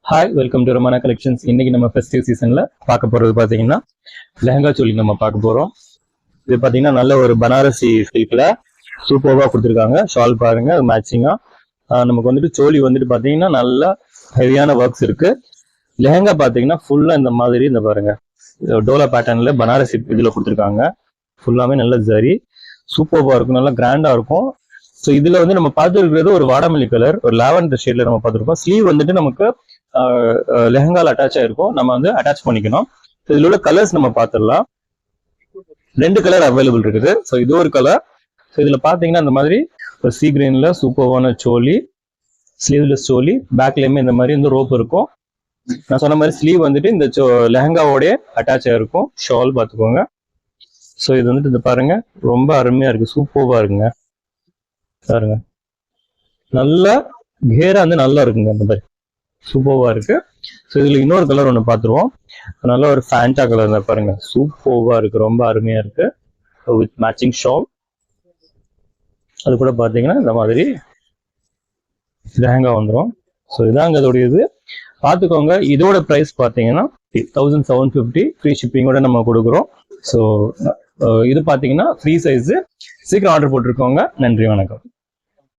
Hi, welcome to Ramana collections. இன்னைக்கு நம்ம festive சீசன்ல பார்க்க போறது பாத்தீங்கன்னா லெஹங்கா சோலி நம்ம பார்க்க போறோம். இது பாத்தீங்கன்னா நல்ல ஒரு பனாரசி சில்க்ல சூப்பர்வா கொடுத்துருக்காங்க. ஷால் பாருங்க, அது மேட்சிங்கா. நமக்கு வந்துட்டு சோலி வந்துட்டு பாத்தீங்கன்னா நல்ல ஹெவியான ஒர்க்ஸ் இருக்கு. லெஹங்கா பாத்தீங்கன்னா ஃபுல்லா இந்த மாதிரி இந்த பாருங்க டோலா பேட்டர்ன்ல பனாரசி இதுல கொடுத்துருக்காங்க. ஃபுல்லாமே நல்ல ஜரி சூப்பர்வா இருக்கும், நல்லா கிராண்டா இருக்கும். ஸோ இதுல வந்து நம்ம பார்த்துருக்கிறது ஒரு வாடாமல்லி கலர், ஒரு லாவெண்டர் ஷேட்ல நம்ம பார்த்துருக்கோம். ஸ்லீவ் வந்துட்டு நமக்கு லெஹங்கால அட்டாச் ஆயிருக்கும், நம்ம வந்து அட்டாச் பண்ணிக்கணும். இதுல உள்ள கலர்ஸ் நம்ம பார்த்துடலாம். 2 கலர் அவைலபிள் இருக்குது. ஸோ இது ஒரு கலர். ஸோ இதுல பாத்தீங்கன்னா இந்த மாதிரி ஒரு சீ கிரீன்ல சூப்பர்வான சோலி, ஸ்லீவ்லெஸ் சோலி, பேக்லயுமே இந்த மாதிரி இந்த ரோப் இருக்கும். நான் சொன்ன மாதிரி ஸ்லீவ் வந்துட்டு இந்த லெஹங்காவோட அட்டாச் ஆயிருக்கும். ஷால் பார்த்துக்கோங்க. ஸோ இது வந்துட்டு இந்த பாருங்க ரொம்ப அருமையா இருக்கு, சூப்பர்வா இருக்குங்க. பாருங்க நல்லா கேரா வந்து நல்லா இருக்குங்க, அந்த மாதிரி சூப்பர்வா இருக்கு. ஸோ இதுல இன்னொரு கலர் ஒன்று பார்த்துருவோம். நல்ல ஒரு ஃபேண்டா கலர் தான் பாருங்க, சூப்பர்வா இருக்கு, ரொம்ப அருமையா இருக்கு. வித் மேட்சிங் ஷால், அது கூட பார்த்தீங்கன்னா இந்த மாதிரி லெஹங்கா வந்துடும். ஸோ இதாங்க அதோடைய இது பார்த்துக்கோங்க. இதோட ப்ரைஸ் பார்த்தீங்கன்னா 1750 ஃப்ரீ ஷிப்பிங்கோட நம்ம கொடுக்குறோம். ஸோ இது பார்த்தீங்கன்னா ஃப்ரீ சைஸ். சீக்கிரம் ஆர்டர் போட்டிருக்கோங்க. நன்றி, வணக்கம்.